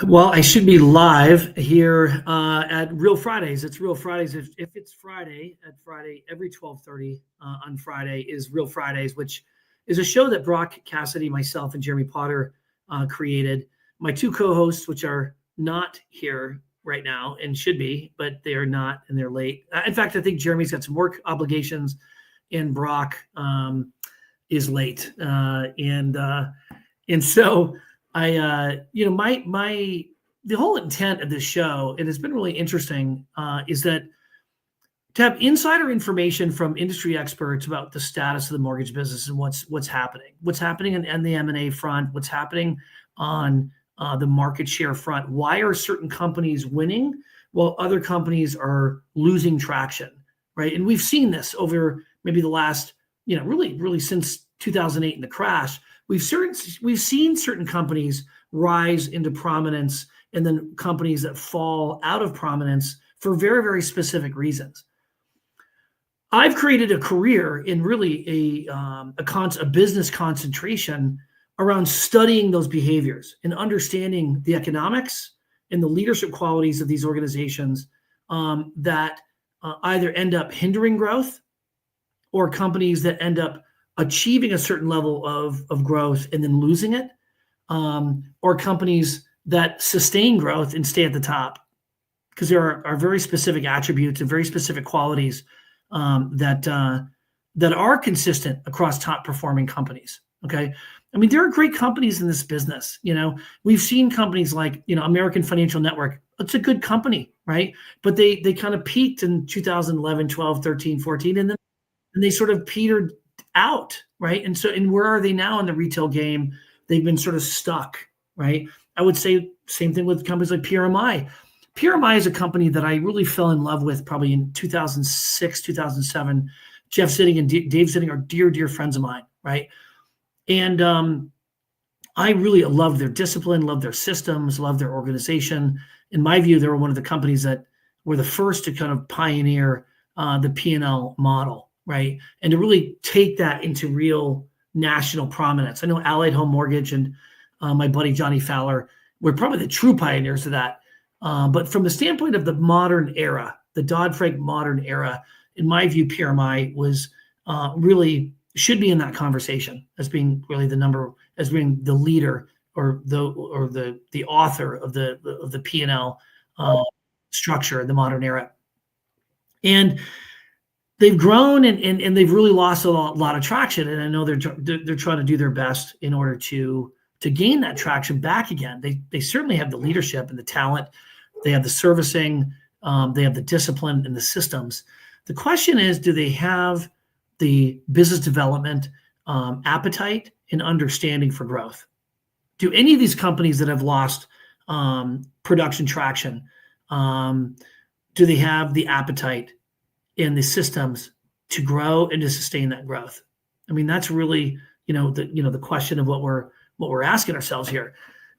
Well, I should be live here at Real Fridays. It's Real Fridays. If it's Friday, at Friday, every 12:30 on Friday is Real Fridays, which is a show that Brock Cassidy, myself, and Jeremy Potter created. My two co-hosts, which are not here right now and should be, but they are not, and they're late. In fact, I think Jeremy's got some work obligations, and Brock is late. And so the whole intent of this show, it has been really interesting, is that to have insider information from industry experts about the status of the mortgage business and what's happening on the M&A front, what's happening on the market share front. Why are certain companies winning while other companies are losing traction, right? And we've seen this over maybe the last, really since 2008 and the crash. We've seen certain companies rise into prominence, and then companies that fall out of prominence for very, very specific reasons. I've created a career in really a business concentration around studying those behaviors and understanding the economics and the leadership qualities of these organizations that either end up hindering growth, or companies that end up achieving a certain level of growth and then losing it, or companies that sustain growth and stay at the top, because there are very specific attributes and very specific qualities that are consistent across top performing companies. Okay, I mean, there are great companies in this business. We've seen companies like American Financial Network. It's a good company, right? But they kind of peaked in 2011, 12, 13, 14, and they sort of petered out, right? And where are they now in the retail game? They've been sort of stuck, right? I would say same thing with companies like PRMI. PRMI is a company that I really fell in love with probably in 2006, 2007. Jeff Sitting and Dave Sitting are dear friends of mine, right? And I really loved their discipline, loved their systems, loved their organization. In my view, they were one of the companies that were the first to kind of pioneer the P&L model, right? And to really take that into real national prominence. I know Allied Home Mortgage and my buddy Johnny Fowler were probably the true pioneers of that. But from the standpoint of the modern era, the Dodd-Frank modern era, in my view, PRMI was really should be in that conversation as being really as being the leader or the author of the P&L structure in the modern era. And they've grown and they've really lost a lot of traction. And I know they're trying to do their best in order to gain that traction back again. They certainly have the leadership and the talent. They have the servicing. They have the discipline and the systems. The question is, do they have the business development appetite and understanding for growth? Do any of these companies that have lost production traction, do they have the appetite in the systems to grow and to sustain that growth? I mean, that's really, the question of what we're asking ourselves here.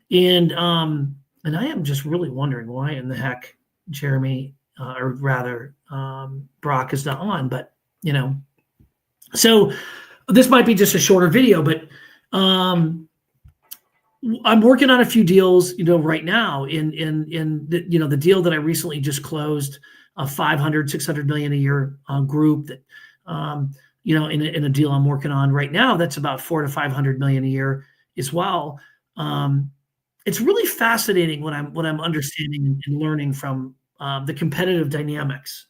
And I am just really wondering why in the heck Jeremy, or rather Brock is not on, but so this might be just a shorter video, but I'm working on a few deals, right now in the deal that I recently just closed, a 500, 600 million a year group that, in a deal I'm working on right now, that's about 400 to 500 million a year as well. It's really fascinating what I'm understanding and learning from the competitive dynamics,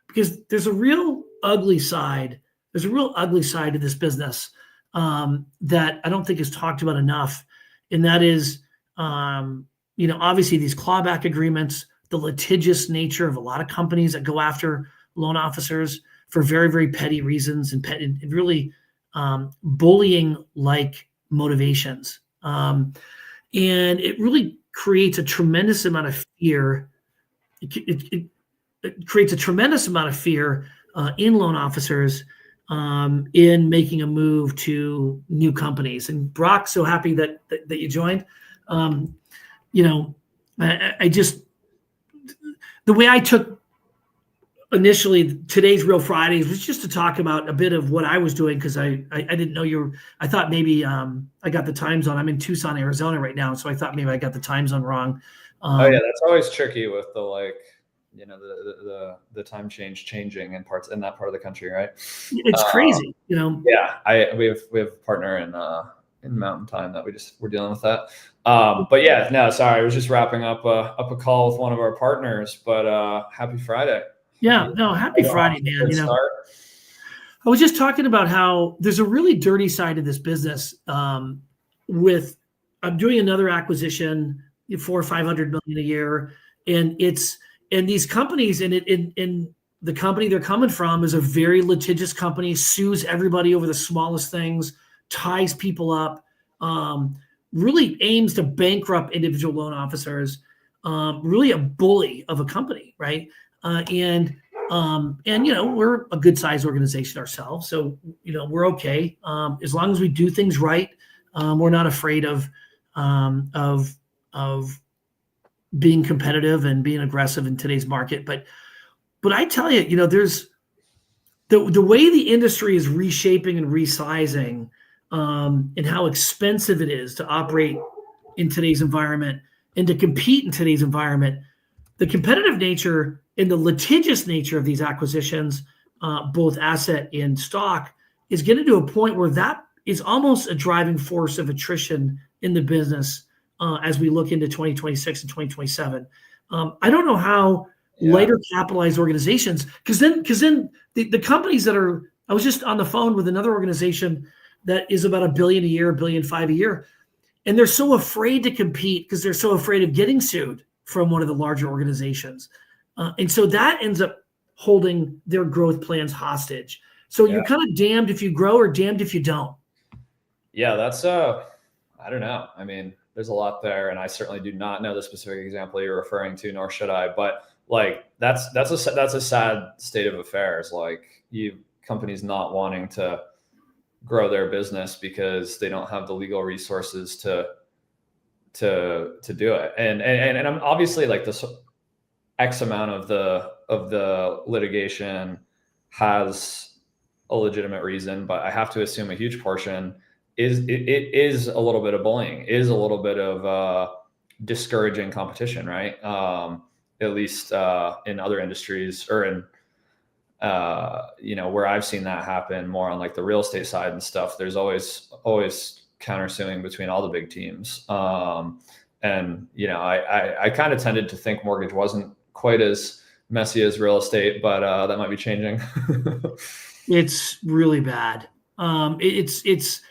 because there's a real ugly side. There's a real ugly side to this business that I don't think is talked about enough. And that is, obviously these clawback agreements, the litigious nature of a lot of companies that go after loan officers for very, very petty reasons and really bullying-like motivations. And it really creates a tremendous amount of fear. It creates a tremendous amount of fear in loan officers in making a move to new companies. And Brock, so happy that you joined. I just, the way I took initially today's Real Fridays was just to talk about a bit of what I was doing, because I didn't know I thought maybe I got the time zone. I'm in Tucson, Arizona right now, so I thought maybe I got the time zone wrong. Oh yeah, that's always tricky with the the time changing in that part of the country, right? It's crazy, Yeah, we have a partner in Mountain Time that we're dealing with that. But yeah, no, sorry, I was just wrapping up a call with one of our partners. But happy Friday. Yeah, no, happy Friday, man. I was just talking about how there's a really dirty side of this business. I'm doing another acquisition, 400 or 500 million a year, and these companies, and the company they're coming from is a very litigious company, sues everybody over the smallest things, ties people up, really aims to bankrupt individual loan officers, really a bully of a company, right? And we're a good sized organization ourselves, so we're okay as long as we do things right. We're not afraid of being competitive and being aggressive in today's market. But I tell you, there's the way the industry is reshaping and resizing, and how expensive it is to operate in today's environment and to compete in today's environment. The competitive nature and the litigious nature of these acquisitions, both asset and stock, is getting to a point where that is almost a driving force of attrition in the business as we look into 2026 and 2027. I don't know how lighter capitalized organizations, because then the companies that are, I was just on the phone with another organization that is about $1 billion a year, $1.5 billion a year, and they're so afraid to compete because they're so afraid of getting sued from one of the larger organizations. And so that ends up holding their growth plans hostage. So you're kind of damned if you grow or damned if you don't. Yeah, that's I don't know. I mean, there's a lot there, and I certainly do not know the specific example you're referring to, nor should I. But like that's a sad state of affairs. Like, companies not wanting to grow their business because they don't have the legal resources to do it. And I'm obviously, like, this X amount of the litigation has a legitimate reason, but I have to assume a huge portion is a little bit of bullying, is a little bit of discouraging competition, right? At least in other industries, or in where I've seen that happen more on like the real estate side and stuff. There's always countersuing between all the big teams. And I kind of tended to think mortgage wasn't quite as messy as real estate, but that might be changing. It's really bad. It's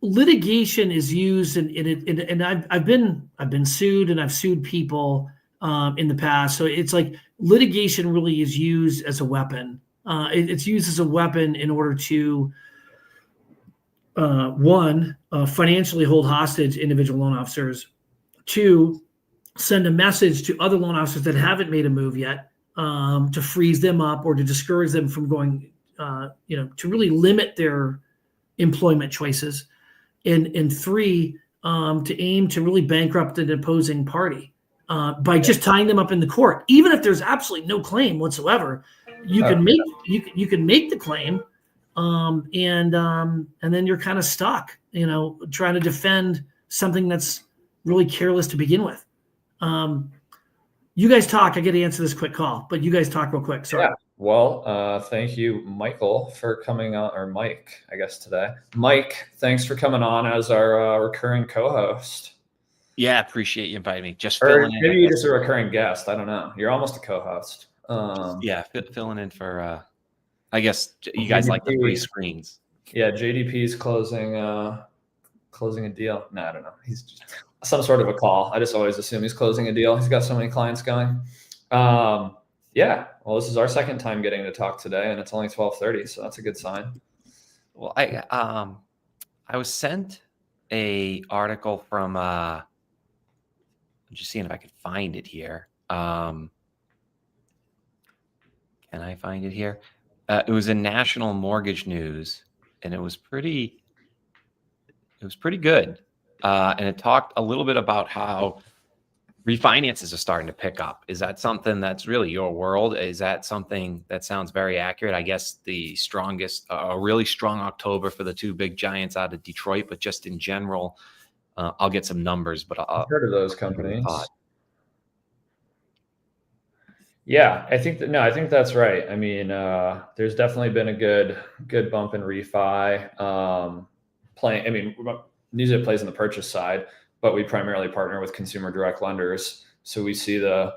litigation is used and I've been sued, and I've sued people in the past. So it's like litigation really is used as a weapon. It's used as a weapon in order to financially hold hostage individual loan officers. 2, send a message to other loan officers that haven't made a move yet, to freeze them up or to discourage them from going, to really limit their employment choices. And 3, to aim to really bankrupt an opposing party by just tying them up in the court. Even if there's absolutely no claim whatsoever, you can make the claim, and then you're kind of stuck, trying to defend something that's really careless to begin with. You guys talk. I get to answer this quick call, but you guys talk real quick. Sorry. Yeah. Well, thank you, Michael, for coming on, or Mike, I guess today. Mike, thanks for coming on as our recurring co-host. Yeah, appreciate you inviting me. Or maybe you're just a recurring guest. I don't know. You're almost a co-host. Yeah, filling in for. I guess you guys like the free screens. Yeah, JDP's closing a deal. No, I don't know. He's just some sort of a call. I just always assume he's closing a deal. He's got so many clients going. Yeah. Well, this is our second time getting to talk today, and it's only 12:30, so that's a good sign. Well, I was sent a article from. I'm just seeing if I can find it here. Can I find it here? It was in National Mortgage News, and it was pretty good. And it talked a little bit about how refinances are starting to pick up. Is that something that's really your world? Is that something that sounds very accurate? I guess the strongest, a really strong October for the two big giants out of Detroit, but just in general, I'll get some numbers, but I've heard of those companies. thought. Yeah, I think that's right. I mean, there's definitely been a good bump in refi. I mean, Newsip plays on the purchase side, but we primarily partner with consumer direct lenders. So we see the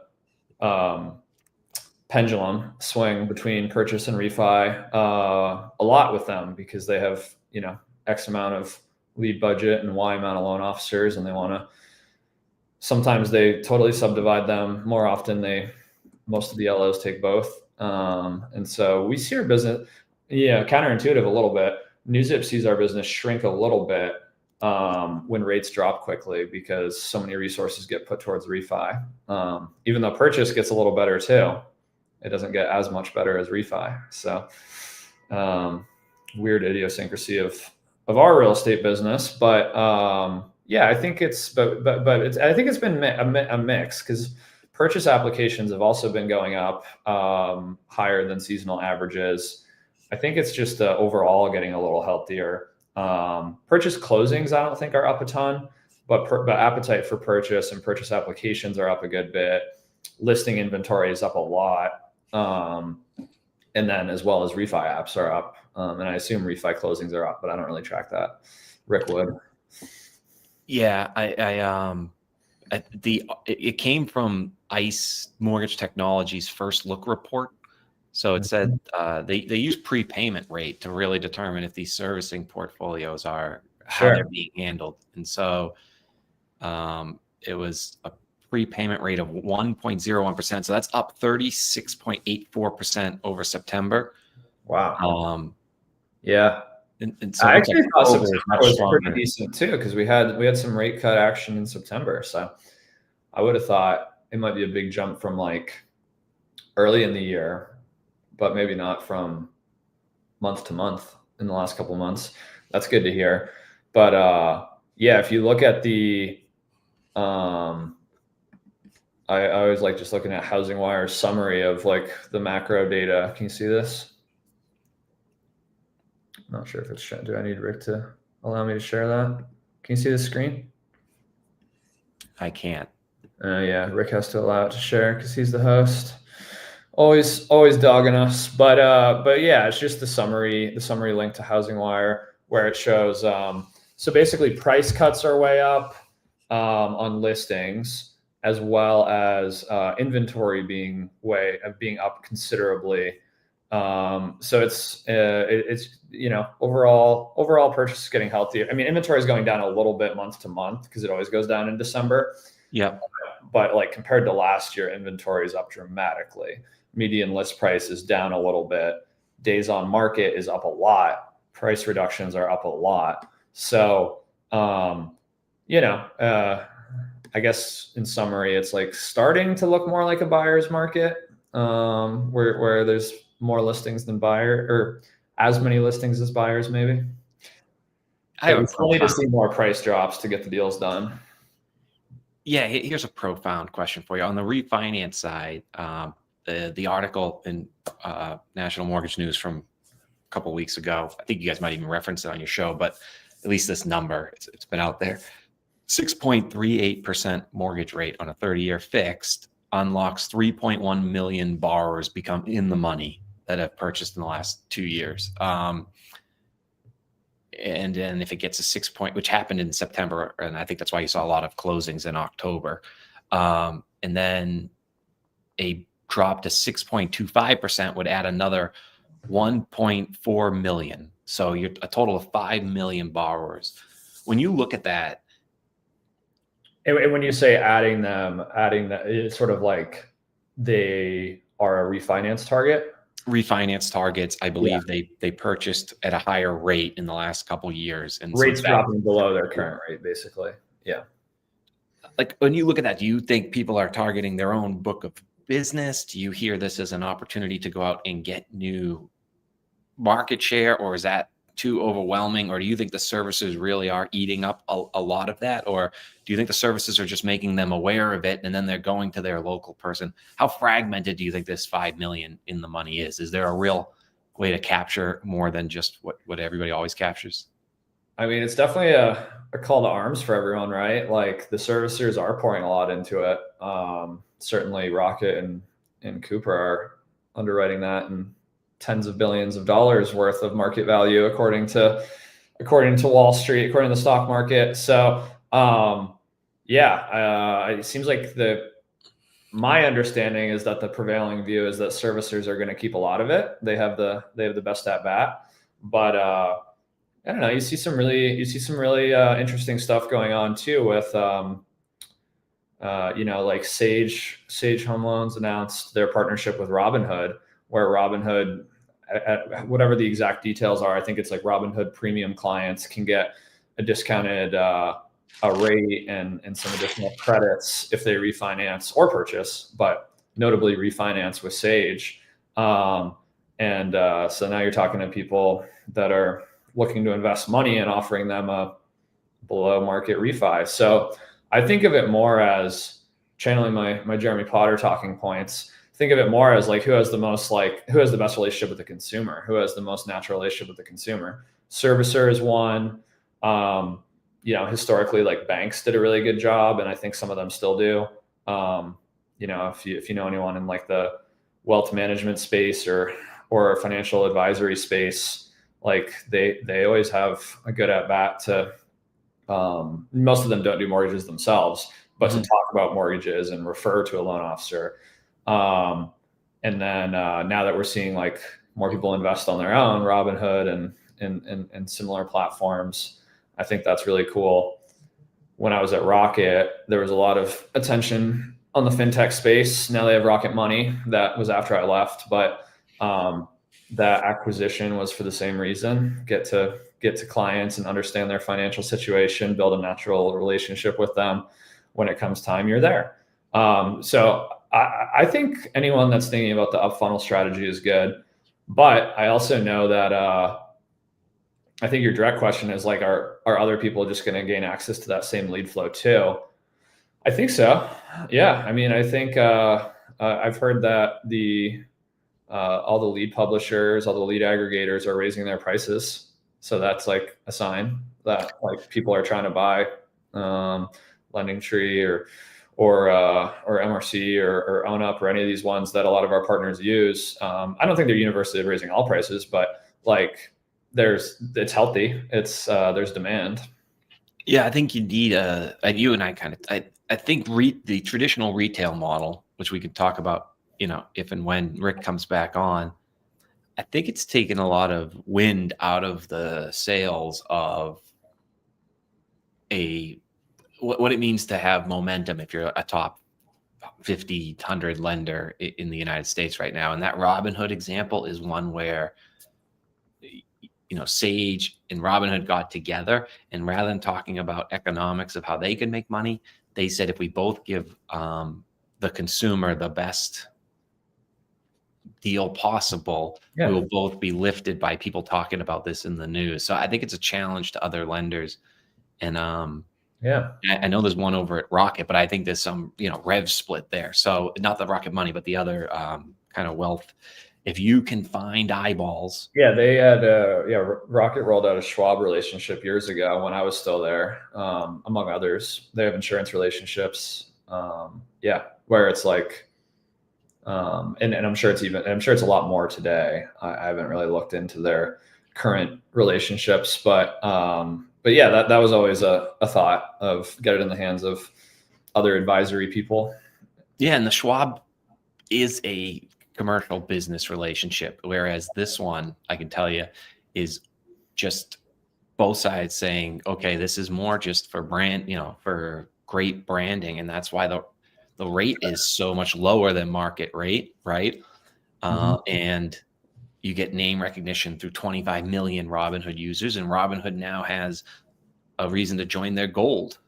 pendulum swing between purchase and refi a lot with them, because they have, X amount of lead budget and Y amount of loan officers, and they want to, sometimes they totally subdivide them. More often most of the LOs take both. And so we see our business, counterintuitive a little bit. Newsip sees our business shrink a little bit when rates drop quickly, because so many resources get put towards refi. Even though purchase gets a little better too, it doesn't get as much better as refi. So weird idiosyncrasy of our real estate business. But I think it's I think it's been a mix, because purchase applications have also been going up higher than seasonal averages. I think it's just overall getting a little healthier. Purchase closings, I don't think are up a ton, but appetite for purchase and purchase applications are up a good bit. Listing inventory is up a lot. And then as well as refi apps are up. And I assume refi closings are up, but I don't really track that. Rick would. Yeah, it came from ICE Mortgage Technology's first look report. So it said they use prepayment rate to really determine if these servicing portfolios are how they're being handled. And so it was a prepayment rate of 1.01%. So that's up 36.84% over September. Wow. Yeah. And so I actually thought September was pretty decent too, because we had some rate cut action in September. So I would have thought it might be a big jump from like early in the year, but maybe not from month to month in the last couple of months. That's good to hear. But if you look at the, I always like just looking at Housing Wire's summary of like the macro data. Can you see this? I'm not sure if it's showing. Do I need Rick to allow me to share that? Can you see the screen? I can't. Yeah, Rick has to allow it to share because he's the host. Always dogging us. But yeah, it's just the summary link to Housing Wire, where it shows. So basically, price cuts are way up on listings, as well as inventory being up considerably. So it's overall purchase is getting healthier. I mean, inventory is going down a little bit month to month because it always goes down in December. Yeah. But like compared to last year, inventory is up dramatically. Median list price is down a little bit. Days on market is up a lot. Price reductions are up a lot. So, I guess in summary, it's like starting to look more like a buyer's market, where there's more listings than buyer, or as many listings as buyers, maybe. We still need to see more price drops to get the deals done. Yeah, here's a profound question for you. On the refinance side, the article in National Mortgage News from a couple of weeks ago, I think you guys might even reference it on your show, but at least this number, it's been out there. 6.38% mortgage rate on a 30-year fixed unlocks 3.1 million borrowers become in the money that have purchased in the last 2 years. And then if it gets a 6 point, which happened in September, and I think that's why you saw a lot of closings in October, and then a drop to 6.25% would add another 1.4 million. So you're a total of 5 million borrowers. When you look at that, and when you say adding that, it's sort of like they are a refinance target. Refinance targets, I believe they purchased at a higher rate in the last couple of years, and rates dropping below their current rate, basically. Yeah. Like when you look at that, do you think people are targeting their own book of business? Do you hear this as an opportunity to go out and get new market share, or is that too overwhelming, or do you think the servicers really are eating up a lot of that? Or do you think the services are just making them aware of it and then they're going to their local person? How fragmented do you think this 5 million in the money is? Is there a real way to capture more than just what everybody always captures? I mean, it's definitely a call to arms for everyone, right? Like the servicers are pouring a lot into it. Certainly Rocket and Cooper are underwriting that and tens of billions of dollars worth of market value, according to Wall Street, according to the stock market. So, it seems like my understanding is that the prevailing view is that servicers are going to keep a lot of it. They have the best at bat, but I don't know. You see some really interesting stuff going on too with like Sage Home Loans announced their partnership with Robinhood, where Robinhood, whatever the exact details are, I think it's like Robinhood premium clients can get a discounted a rate and some additional credits if they refinance or purchase, but notably refinance with Sage. So now you're talking to people that are looking to invest money and offering them a below market refi. So I think of it more as, channeling my Jeremy Potter talking points, think of it more as like who has the best relationship with the consumer, who has the most natural relationship with the consumer. Servicer is one. Historically, like banks did a really good job, and I think some of them still do. If you know anyone in like the wealth management space or financial advisory space, like they always have a good at bat to. Most of them don't do mortgages themselves, but to talk about mortgages and refer to a loan officer. And then now that we're seeing like more people invest on their own, Robinhood and similar platforms, I think that's really cool. When I was at Rocket, there was a lot of attention on the fintech space. Now they have Rocket Money. That was after I left, but that acquisition was for the same reason: get to clients and understand their financial situation, build a natural relationship with them. When it comes time, you're there. So I think anyone that's thinking about the up funnel strategy is good, but I also know that I think your direct question is like, are other people just going to gain access to that same lead flow too? I think so. Yeah. I mean, I think I've heard that all the lead publishers, all the lead aggregators are raising their prices. So that's like a sign that like people are trying to buy LendingTree or MRC or OwnUp or any of these ones that a lot of our partners use. I don't think they're universally raising all prices, but like it's healthy. There's demand. Yeah, I think you need you and I I think the traditional retail model, which we could talk about, if and when Rick comes back on, I think it's taken a lot of wind out of the sails of what it means to have momentum if you're a top 50, 100 lender in the United States right now. And that Robinhood example is one where, Sage and Robinhood got together, and rather than talking about economics of how they can make money, they said, if we both give the consumer the best deal possible, we will both be lifted by people talking about this in the news. So I think it's a challenge to other lenders. And I know there's one over at Rocket, but I think there's some, rev split there. So not the Rocket Money, but the other kind of wealth. If you can find eyeballs. Yeah, they had Rocket rolled out a Schwab relationship years ago when I was still there, among others. They have insurance relationships. Where it's like, and I'm sure it's a lot more today. I haven't really looked into their current relationships, but yeah, that was always a thought of get it in the hands of other advisory people. Yeah, and the Schwab is a commercial business relationship, whereas this one, I can tell you, is just both sides saying, okay, this is more just for brand, for great branding, and that's why the rate is so much lower than market rate, right? And you get name recognition through 25 million Robinhood users, and Robinhood now has a reason to join their gold.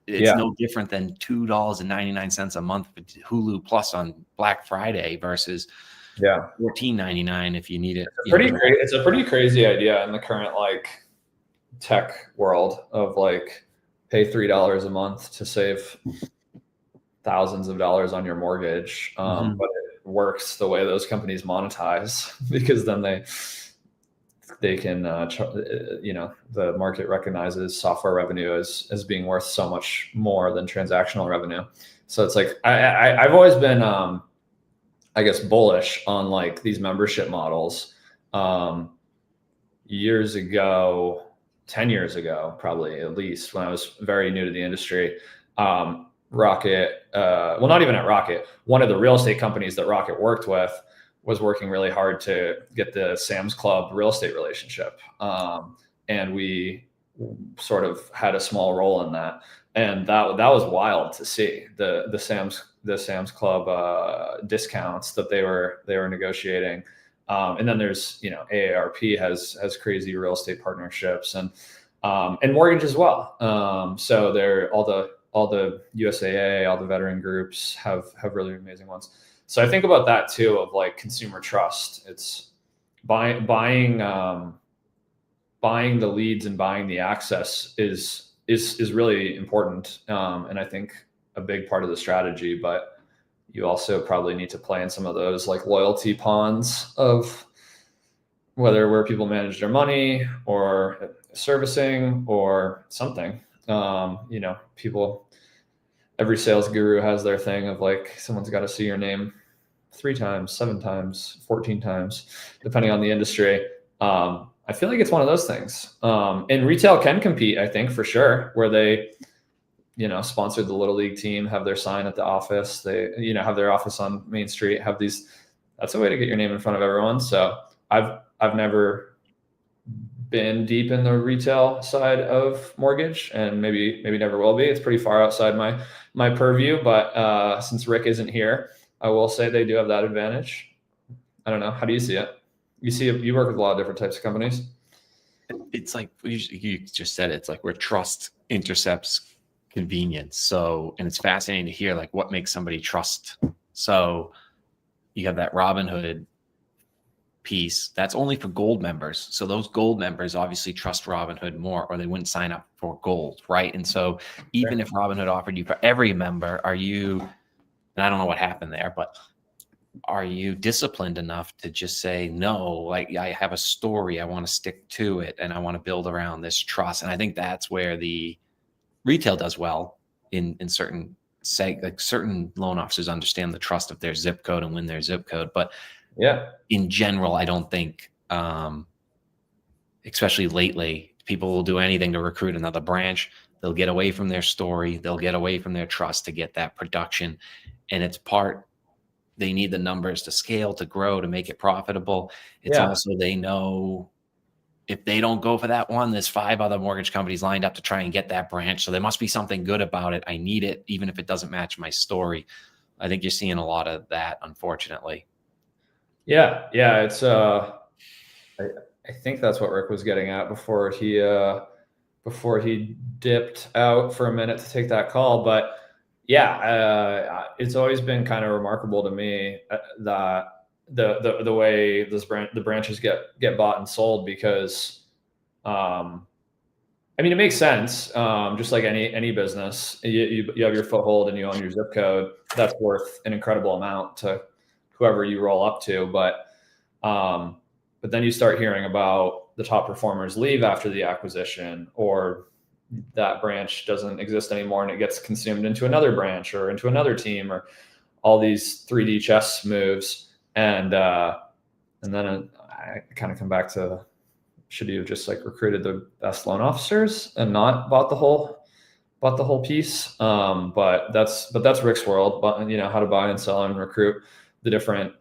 It's no different than $2.99 a month for Hulu Plus on Black Friday versus Yeah. $14.99 if you need it. It's a pretty crazy idea in the current like tech world of like pay $3 a month to save thousands of dollars on your mortgage. But it works the way those companies monetize because then they can, the market recognizes software revenue as being worth so much more than transactional revenue. So it's like, I've always been, I guess, bullish on like these membership models. Years ago, 10 years ago, probably at least, when I was very new to the industry, Rocket, well, not even at Rocket, one of the real estate companies that Rocket worked with was working really hard to get the Sam's Club real estate relationship. And we sort of had a small role in that. And that was wild to see the Sam's Club discounts that they were negotiating. And then there's, AARP has crazy real estate partnerships and mortgage as well. So they're all the USAA, all the veteran groups have really amazing ones. So I think about that too, of like consumer trust. It's buying the leads and buying the access is really important. And I think a big part of the strategy, but you also probably need to play in some of those like loyalty pawns of where people manage their money or servicing or something. People, every sales guru has their thing of like, someone's got to see your name 3 times, 7 times, 14 times, depending on the industry. I feel like it's one of those things. And retail can compete, I think, for sure, where they, sponsored the Little League team, have their sign at the office. They, have their office on Main Street, have these, that's a way to get your name in front of everyone. So I've never been deep in the retail side of mortgage, and maybe never will be. It's pretty far outside my purview, but since Rick isn't here, I will say they do have that advantage. I don't know. How do you see it? You work with a lot of different types of companies. It's like you just said, it's like where trust intercepts convenience. So, and it's fascinating to hear like what makes somebody trust. So you have that Robinhood piece that's only for gold members. So those gold members obviously trust Robinhood more, or they wouldn't sign up for gold, right? And so even if Robinhood offered you for every member, and I don't know what happened there, but are you disciplined enough to just say, no, like I have a story, I want to stick to it, and I want to build around this trust? And I think that's where the retail does well in certain certain loan officers understand the trust of their zip code and win their zip code. But yeah, in general, I don't think, especially lately, people will do anything to recruit another branch. They'll get away from their story. They'll get away from their trust to get that production. And it's they need the numbers to scale, to grow, to make it profitable. It's also, they know if they don't go for that one, there's 5 other mortgage companies lined up to try and get that branch. So there must be something good about it. I need it, even if it doesn't match my story. I think you're seeing a lot of that, unfortunately. Yeah. It's I think that's what Rick was getting at before he dipped out for a minute to take that call. But it's always been kind of remarkable to me that the way the branches get bought and sold, because it makes sense. Just like any business, you have your foothold and you own your zip code. That's worth an incredible amount to whoever you roll up to. But then you start hearing about the top performers leave after the acquisition, or that branch doesn't exist anymore and it gets consumed into another branch or into another team, or all these 3D chess moves. And then I kind of come back to, should you have just like recruited the best loan officers and not bought the whole piece? But that's Rick's world. But how to buy and sell and recruit the different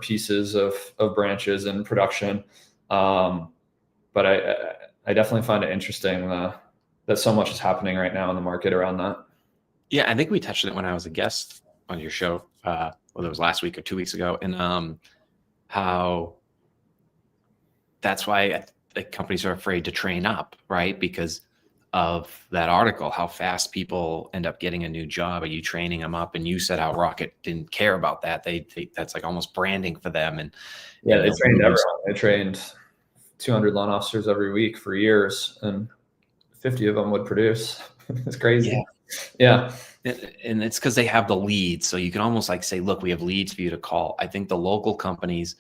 pieces of branches and production. But I definitely find it interesting that so much is happening right now in the market around that. Yeah, I think we touched on it when I was a guest on your show, whether it was last week or 2 weeks ago, and how that's why the companies are afraid to train up, right? Because of that article, how fast people end up getting a new job. Are you training them up? And you said how Rocket didn't care about that. They that's like almost branding for them. And yeah, and they they'll trained lose. everyone. They trained 200 loan officers every week for years, and 50 of them would produce. It's crazy. Yeah. And it's because they have the leads. So you can almost like say, look, we have leads for you to call. I think the local companies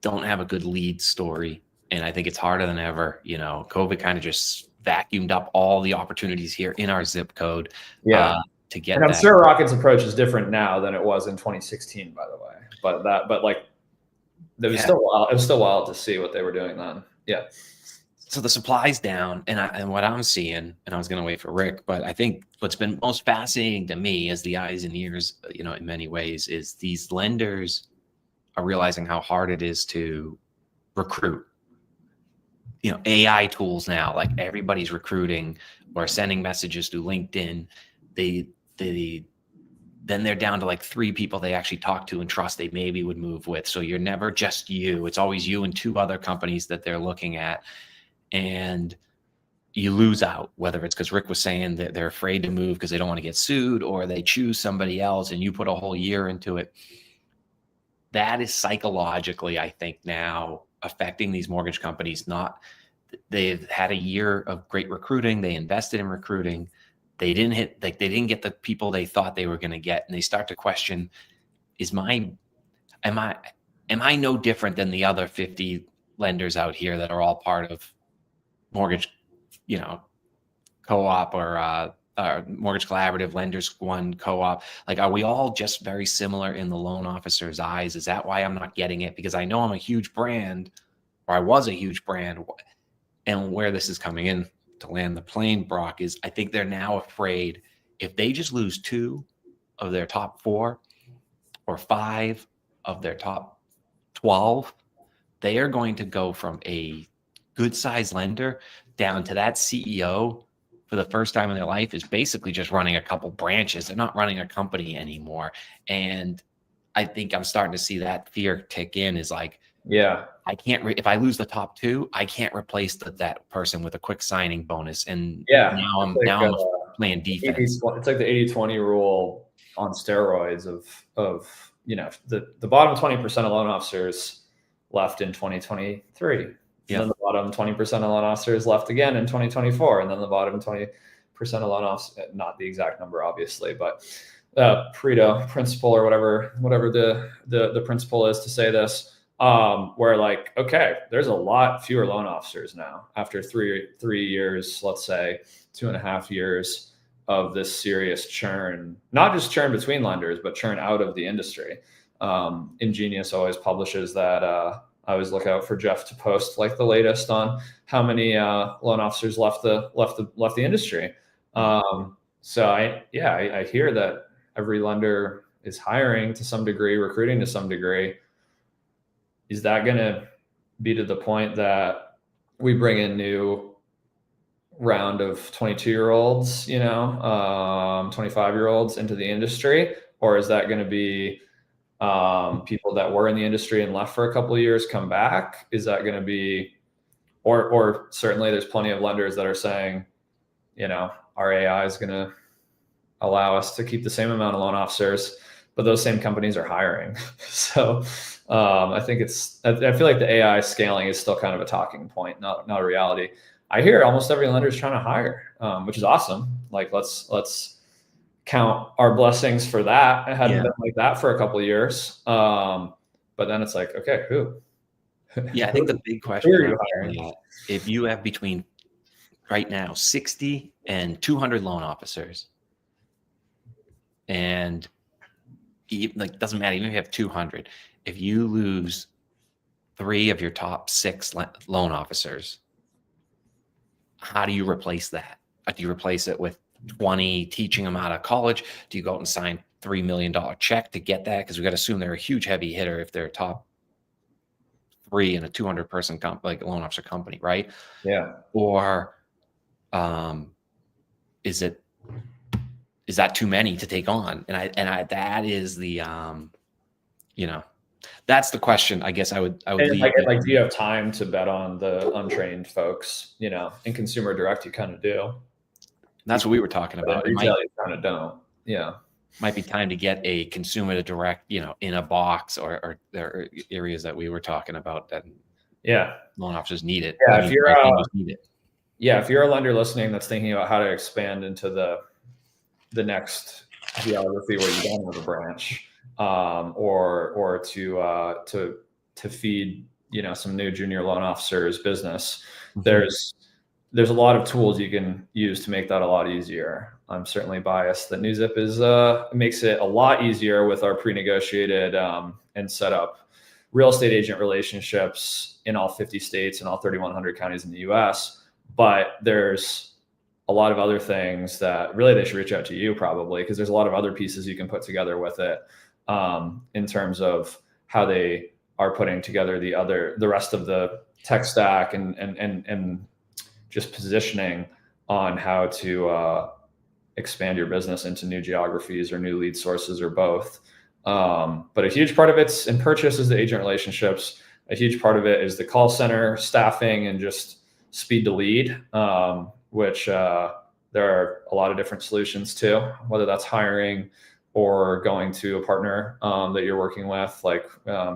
don't have a good lead story. And I think it's harder than ever. You know, COVID kind of just vacuumed up all the opportunities here in our zip code. Yeah. To get And I'm that. sure Rocket's approach is different now than it was in 2016, by the way. But like, it was still wild. It was still wild to see what they were doing then. Yeah. So the supply's down, and what I'm seeing, and I was going to wait for Rick, but I think what's been most fascinating to me as the eyes and ears, you know, in many ways, is these lenders are realizing how hard it is to recruit. You know, AI tools now, like everybody's recruiting or sending messages through LinkedIn. Then they're down to like 3 people they actually talk to and trust they maybe would move with. So you're never just you. It's always you and 2 other companies that they're looking at. And you lose out, whether it's because Rick was saying that they're afraid to move because they don't want to get sued, or they choose somebody else and you put a whole year into it. That is psychologically, I think, now affecting these mortgage companies. They've had a year of great recruiting. They invested in recruiting. They didn't get the people they thought they were going to get. And they start to question, am I no different than the other 50 lenders out here that are all part of mortgage, you know, co-op or mortgage collaborative, lenders one co-op? Like, are we all just very similar in the loan officer's eyes? Is that why I'm not getting it? Because I know I'm a huge brand, or I was a huge brand. And where this is coming in to land the plane, Brock, is I think they're now afraid if they just lose 2 of their top 4 or 5 of their top 12, they are going to go from a good size lender down to that CEO for the first time in their life is basically just running a couple branches. They're not running a company anymore. And I think I'm starting to see that fear tick in, is like, yeah, I can't, if I lose the top 2, I can't replace that person with a quick signing bonus. And yeah. now I'm playing defense. It's like the 80-20 rule on steroids of, you know, the bottom 20% of loan officers left in 2023. And then the bottom 20% of loan officers left again in 2024. And then the bottom 20% of loan officers, not the exact number, obviously, but Pareto principle, or whatever the principle is to say this, where like, okay, there's a lot fewer loan officers now after three years, let's say 2.5 years of this serious churn, not just churn between lenders, but churn out of the industry. Ingenious always publishes that, I always look out for Jeff to post like the latest on how many loan officers left the industry. So I hear that every lender is hiring to some degree, recruiting to some degree. Is that going to be to the point that we bring in new round of 22-year-olds, you know, 25-year-olds into the industry, or is that going to be people that were in the industry and left for a couple of years come back? Is that going to be, or certainly there's plenty of lenders that are saying, you know, our AI is going to allow us to keep the same amount of loan officers, but those same companies are hiring. So I think I feel like the AI scaling is still kind of a talking point, not a reality. I hear almost every lender is trying to hire, which is awesome. Like, let's count our blessings for that. It hadn't been like that for a couple of years. But then it's like, okay, who? Yeah, I think the big question is, if you have between right now 60 and 200 loan officers, and like, doesn't matter, even if you have 200, if you lose 3 of your top 6 loan officers, how do you replace that? Do you replace it with 20 teaching them out of college? Do you go out and sign $3 million check to get that? Because we got to assume they're a huge heavy hitter if they're top 3 in a 200-person like loan officer company, right? Yeah. Or is that too many to take on? And I that is the you know, That's the question. I guess I would And leave like, do you have time to bet on the untrained folks? You know, in consumer direct, you kind of do. That's what we were talking about. But in retail, you kind of don't. Yeah. Might be time to get a consumer direct, you know, in a box, or there are areas that we were talking about that loan officers need it. Yeah, if you're need it. Yeah, if you're a lender listening that's thinking about how to expand into the next geography where you don't have a branch, or to feed, you know, some new junior loan officers business, there's a lot of tools you can use to make that a lot easier. I'm certainly biased that NewZip makes it a lot easier with our pre-negotiated and set up real estate agent relationships in all 50 states and all 3,100 counties in the US. But there's a lot of other things that really they should reach out to you, probably, because there's a lot of other pieces you can put together with it, in terms of how they are putting together the rest of the tech stack and just positioning on how to expand your business into new geographies or new lead sources or both. But a huge part of it's in purchase is the agent relationships. A huge part of it is the call center staffing and just speed to lead, which there are a lot of different solutions to, whether that's hiring or going to a partner that you're working with. Like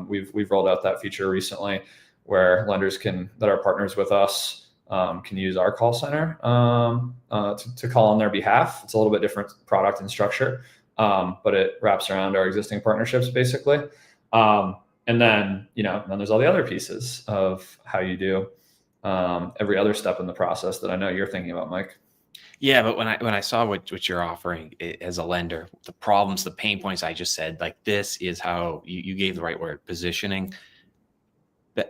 we've rolled out that feature recently where lenders that are partners with us can use our call center to call on their behalf. It's a little bit different product and structure, but it wraps around our existing partnerships basically. And then, then there's all the other pieces of how you do every other step in the process that I know you're thinking about, Mike. Yeah, but when I saw what you're offering as a lender, the problems, the pain points I just said, like this is how you gave the right word, positioning.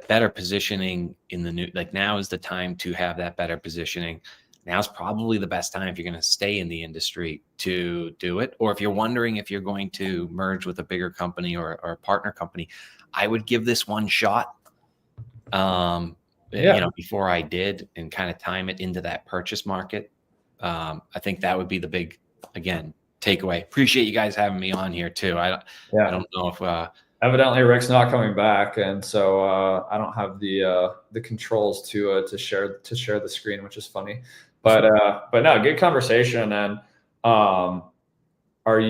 Better positioning in the new, like now is the time to have that better positioning. Now's probably the best time if you're going to stay in the industry to do it. Or if you're wondering if you're going to merge with a bigger company or a partner company, I would give this one shot. Before I did, and kind of time it into that purchase market. I think that would be the big, again, takeaway. Appreciate you guys having me on here too. I don't know if evidently Rick's not coming back, and so I don't have the controls to share the screen, which is funny. But no, good conversation. And are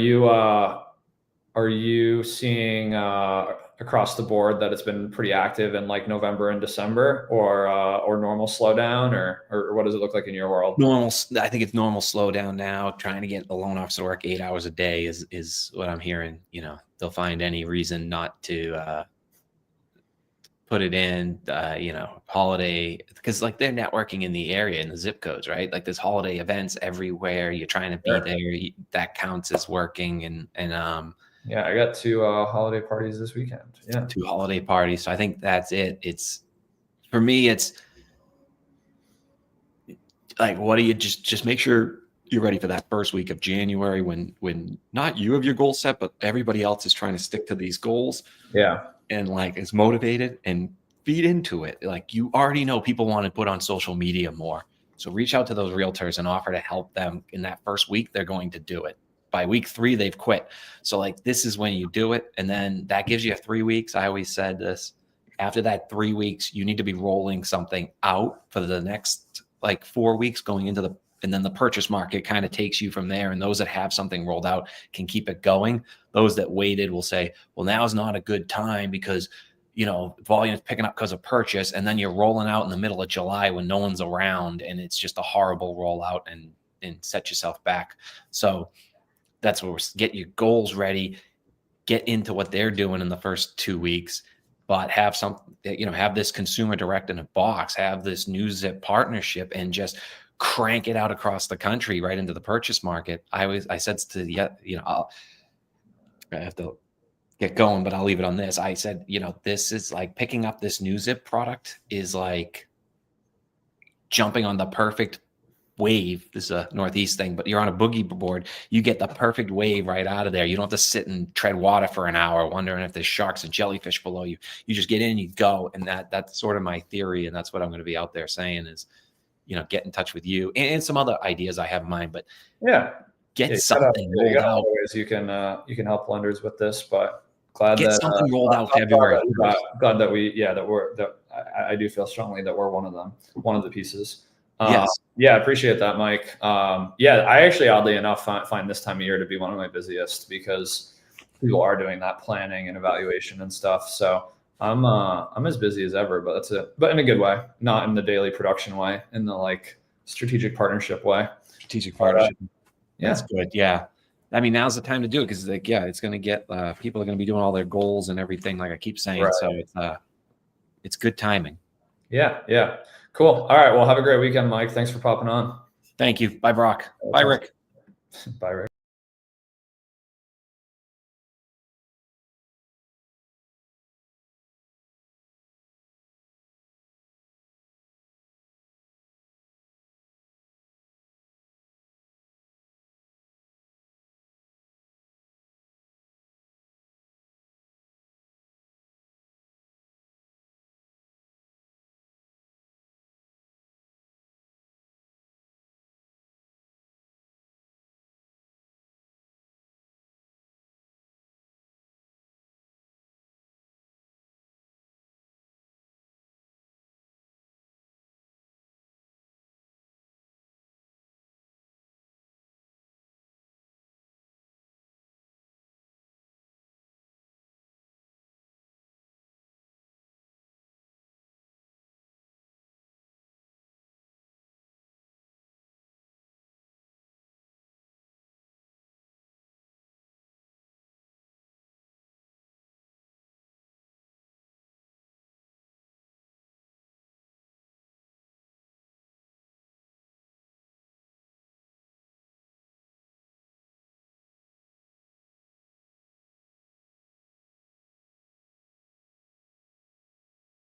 you seeing across the board that it's been pretty active in like November and December, or normal slowdown, or what does it look like in your world? Normal. I think it's normal slowdown now. Trying to get a loan officer to work 8 hours a day is what I'm hearing. They'll find any reason not to put it in, holiday, because like they're networking in the area, in the zip codes, right? Like there's holiday events everywhere. You're trying to be there. That counts as working. And yeah, I got 2 holiday parties this weekend. Yeah, 2 holiday parties. So I think that's it. For me, it's like, what do you just make sure you're ready for that first week of January when not you have your goal set, but everybody else is trying to stick to these goals. Yeah. And like is motivated and feed into it. Like you already know people want to put on social media more. So reach out to those realtors and offer to help them in that first week. They're going to do it. By week 3, they've quit. So like, this is when you do it. And then that gives you 3 weeks. I always said this, after that 3 weeks, you need to be rolling something out for the next like 4 weeks going into and then the purchase market kind of takes you from there. And those that have something rolled out can keep it going. Those that waited will say, well, now is not a good time because, volume is picking up because of purchase. And then you're rolling out in the middle of July when no one's around and it's just a horrible rollout and set yourself back. So that's where get your goals ready, get into what they're doing in the first 2 weeks, but have have this consumer direct in a box, have this NewZip partnership, and just crank it out across the country right into the purchase market. I said to I have to get going, but I'll leave it on this. I said, this is like picking up this NewZip product is like jumping on the perfect wave. This is a Northeast thing, but you're on a boogie board. You get the perfect wave right out of there. You don't have to sit and tread water for an hour wondering if there's sharks and jellyfish below you. You just get in, you go. And that's sort of my theory. And that's what I'm going to be out there saying is, get in touch with you and some other ideas I have in mind, but yeah, get something rolled out. Ways you can help lenders with this, but glad Get that something rolled out February. Glad that I do feel strongly that we're one of the pieces. Yes. Yeah, I appreciate that, Mike. Yeah, I actually, oddly enough, find this time of year to be one of my busiest because people are doing that planning and evaluation and stuff. So I'm as busy as ever, but that's it. But in a good way, not in the daily production way, in the like strategic partnership way. Strategic partnership. Yeah. That's good. Yeah. I mean, now's the time to do it because, like, yeah, it's going to get people are going to be doing all their goals and everything, like I keep saying. Right. So it's good timing. Yeah. Yeah. Cool. All right. Well, have a great weekend, Mike. Thanks for popping on. Thank you. Bye, Brock. Bye, Rick. Bye, Rick.